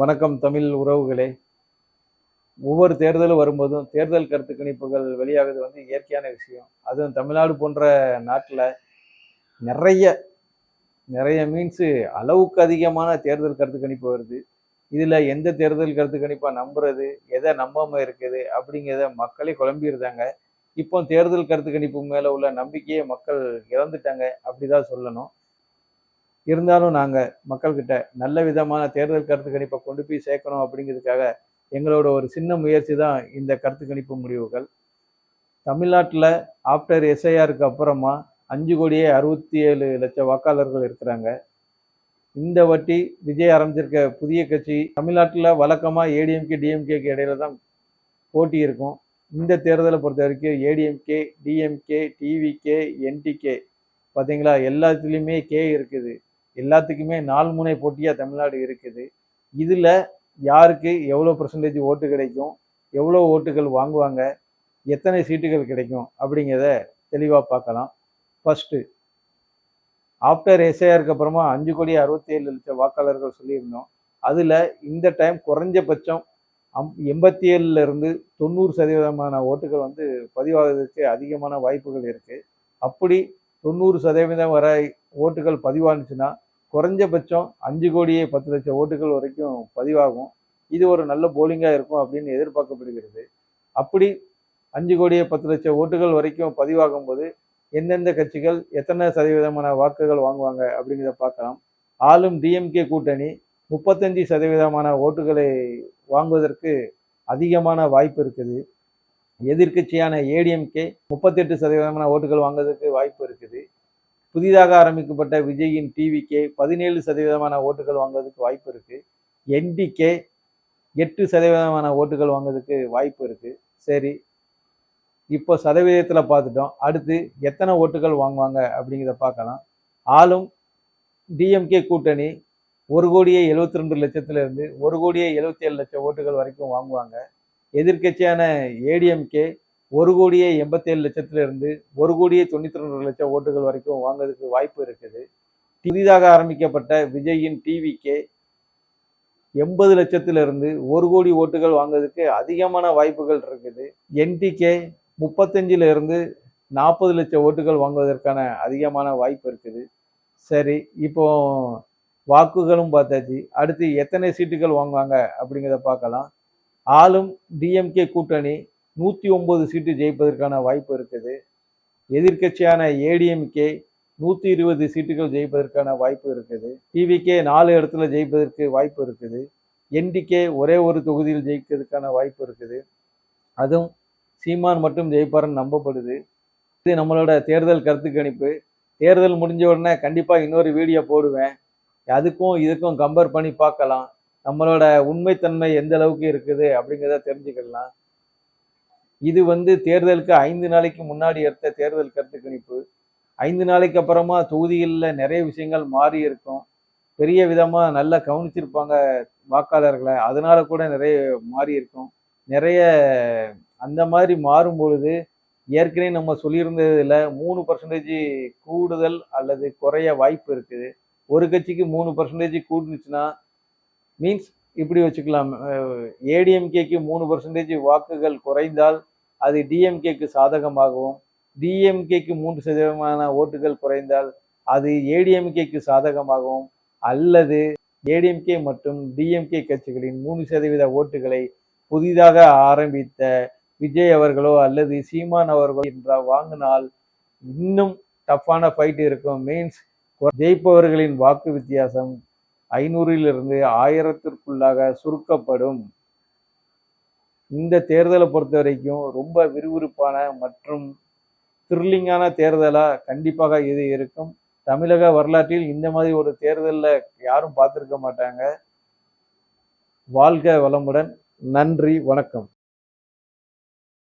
வணக்கம் தமிழ் உறவுகளே. ஒவ்வொரு தேர்தலும் வரும்போதும் தேர்தல் கருத்து கணிப்புகள் வெளியாகுது இயற்கையான விஷயம். அதுவும் தமிழ்நாடு போன்ற நாட்டில் நிறைய நிறைய மீன்ஸு அளவுக்கு அதிகமான தேர்தல் கருத்து கணிப்பு வருது. இதில் எந்த தேர்தல் கருத்து கணிப்பா நம்புறது, எதை நம்பாம இருக்குது அப்படிங்கிறத மக்களே குழம்பியிருந்தாங்க. இப்போ தேர்தல் கருத்து கணிப்பு மேலே உள்ள நம்பிக்கையை மக்கள் இழந்துட்டாங்க அப்படிதான் சொல்லணும். இருந்தாலும் நாங்கள் மக்கள்கிட்ட நல்ல விதமான தேர்தல் கருத்து கணிப்பை கொண்டு போய் சேர்க்கணும் அப்படிங்கிறதுக்காக எங்களோட ஒரு சின்ன முயற்சி தான் இந்த கருத்து கணிப்பு முடிவுகள். தமிழ்நாட்டில் ஆஃப்டர் எஸ்ஐஆருக்கு அப்புறமா 5,67,00,000 வாக்காளர்கள் இருக்கிறாங்க. இந்த வட்டி விஜய் ஆரம்பிச்சிருக்க புதிய கட்சி தமிழ்நாட்டில் வழக்கமாக ஏடிஎம்கே டிஎம்கேக்கு இடையில தான் போட்டி இருக்கும். இந்த தேர்தலை பொறுத்த வரைக்கும் ஏடிஎம்கே டிஎம்கே டிவிகே என்டிகே பார்த்தீங்களா, எல்லாத்துலேயுமே கே இருக்குது. எல்லாத்துக்குமே 4 முனை போட்டியாக தமிழ்நாடு இருக்குது. இதில் யாருக்கு எவ்வளோ பர்சன்டேஜ் ஓட்டு கிடைக்கும், எவ்வளோ ஓட்டுகள் வாங்குவாங்க, எத்தனை சீட்டுகள் கிடைக்கும் அப்படிங்கிறத தெளிவாக பார்க்கலாம். ஃபஸ்ட்டு ஆஃப்டர் எஸ்ஐஆருக்கு அப்புறமா 5,67,00,000 வாக்காளர்கள் சொல்லியிருந்தோம். அதில் இந்த டைம் குறைஞ்சபட்சம் 87லேருந்து 90% ஓட்டுகள் பதிவாகிறதுக்கு அதிகமான வாய்ப்புகள் இருக்குது. அப்படி 90% வரை ஓட்டுகள் பதிவானுச்சுன்னா குறைஞ்சபட்சம் 5,10,00,000 ஓட்டுகள் வரைக்கும் பதிவாகும். இது ஒரு நல்ல போலிங்காக இருக்கும் அப்படின்னு எதிர்பார்க்கப்படுகிறது. அப்படி 5,10,00,000 ஓட்டுகள் வரைக்கும் பதிவாகும் போது எந்தெந்த கட்சிகள் எத்தனை சதவீதமான வாக்குகள் வாங்குவாங்க அப்படிங்கிறத பார்க்கலாம். ஆளும் டிஎம்கே கூட்டணி 35% ஓட்டுகளை வாங்குவதற்கு அதிகமான வாய்ப்பு இருக்குது. எதிர்கட்சியான ஏடிஎம்கே 38% ஓட்டுகள் வாங்குவதற்கு வாய்ப்பு இருக்குது. புதிதாக ஆரம்பிக்கப்பட்ட விஜயின் டிவிக்கே 17% ஓட்டுகள் வாங்குவதற்கு வாய்ப்பு இருக்கு. என்டிகே 8% ஓட்டுகள் வாங்குவதற்கு வாய்ப்பு இருக்கு. சரி, இப்போ சதவீதத்தில் பார்த்துட்டோம். அடுத்து எத்தனை ஓட்டுகள் வாங்குவாங்க அப்படிங்கிறத பார்க்கலாம். ஆளும் டிஎம்கே கூட்டணி 1,72,00,000 1,77,00,000 ஓட்டுகள் வரைக்கும் வாங்குவாங்க. எதிர்கட்சியான ஏடிஎம்கே 1,87,00,000 1,92,00,000 ஓட்டுகள் வரைக்கும் வாங்குறதுக்கு வாய்ப்பு இருக்குது. புதிதாக ஆரம்பிக்கப்பட்ட விஜயின் டிவிக்கே 80,00,000 1 கோடி ஓட்டுகள் வாங்குறதுக்கு அதிகமான வாய்ப்புகள் இருக்குது. என்டிகே 35,000 40,00,000 ஓட்டுகள் வாங்குவதற்கான அதிகமான வாய்ப்பு இருக்குது. சரி, இப்போ வாக்குகளும் பார்த்தாச்சு. அடுத்து எத்தனை சீட்டுகள் வாங்குவாங்க அப்படிங்கிறத பார்க்கலாம். ஆளும் டிஎம்கே கூட்டணி 109 சீட்டு ஜெயிப்பதற்கான வாய்ப்பு இருக்குது. எதிர்கட்சியான ஏடிஎம்கே 120 சீட்டுகள் ஜெயிப்பதற்கான வாய்ப்பு இருக்குது. டிவிகே 4 இடத்துல ஜெயிப்பதற்கு வாய்ப்பு இருக்குது. என்டிகே ஒரே ஒரு தொகுதியில் ஜெயிக்கிறதுக்கான வாய்ப்பு இருக்குது. அதுவும் சீமான் மட்டும் ஜெயிப்பாருன்னு நம்பப்படுது. இது நம்மளோட தேர்தல் கருத்து கணிப்பு. தேர்தல் முடிஞ்ச உடனே கண்டிப்பாக இன்னொரு வீடியோ போடுவேன். அதுக்கும் இதுக்கும் கம்பேர் பண்ணி பார்க்கலாம். நம்மளோட உண்மைத்தன்மை எந்த அளவுக்கு இருக்குது அப்படிங்கிறத தெரிஞ்சுக்கலாம். இது தேர்தலுக்கு 5 நாளைக்கு முன்னாடி எடுத்த தேர்தல் கருத்து கணிப்பு. 5 நாளைக்கு அப்புறமா தொகுதிகளில் நிறைய விஷயங்கள் மாறி இருக்கும். பெரிய விதமாக நல்லா கவனிச்சிருப்பாங்க வாக்காளர்களை. அதனால கூட நிறைய மாறி இருக்கும். நிறைய அந்த மாதிரி மாறும் பொழுது ஏற்கனவே நம்ம சொல்லியிருந்ததில் 3% கூடுதல் அல்லது குறைய வாய்ப்பு இருக்குது. ஒரு கட்சிக்கு 3% கூடுனுச்சுன்னா மீன்ஸ் இப்படி வச்சுக்கலாம். ஏடிஎம்கேக்கு 3% வாக்குகள் குறைந்தால் அது டிஎம்கேக்கு சாதகமாகவும், டிஎம்கேக்கு 3% ஓட்டுகள் குறைந்தால் அது ஏடிஎம்கேக்கு சாதகமாகவும், அல்லது ஏடிஎம்கே மற்றும் டிஎம்கே கட்சிகளின் 3% ஓட்டுகளை புதிதாக ஆரம்பித்த விஜய் அவர்களோ அல்லது சீமான் அவர்களோ என்ற வாங்கினால் இன்னும் டஃப்பான ஃபைட் இருக்கும். மீன்ஸ் ஜெயிப்பவர்களின் வாக்கு வித்தியாசம் 500லிருந்து 1000த்திற்குள்ளாக சுருக்கப்படும். இந்த தேர்தலை பொறுத்த வரைக்கும் ரொம்ப விறுவிறுப்பான மற்றும் த்ரில்லிங்கான தேர்தலாக கண்டிப்பாக இது இருக்கும். தமிழக வரலாற்றில் இந்த மாதிரி ஒரு தேர்தலில் யாரும் பார்த்துருக்க மாட்டாங்க. வாழ்க வளமுடன். நன்றி, வணக்கம்.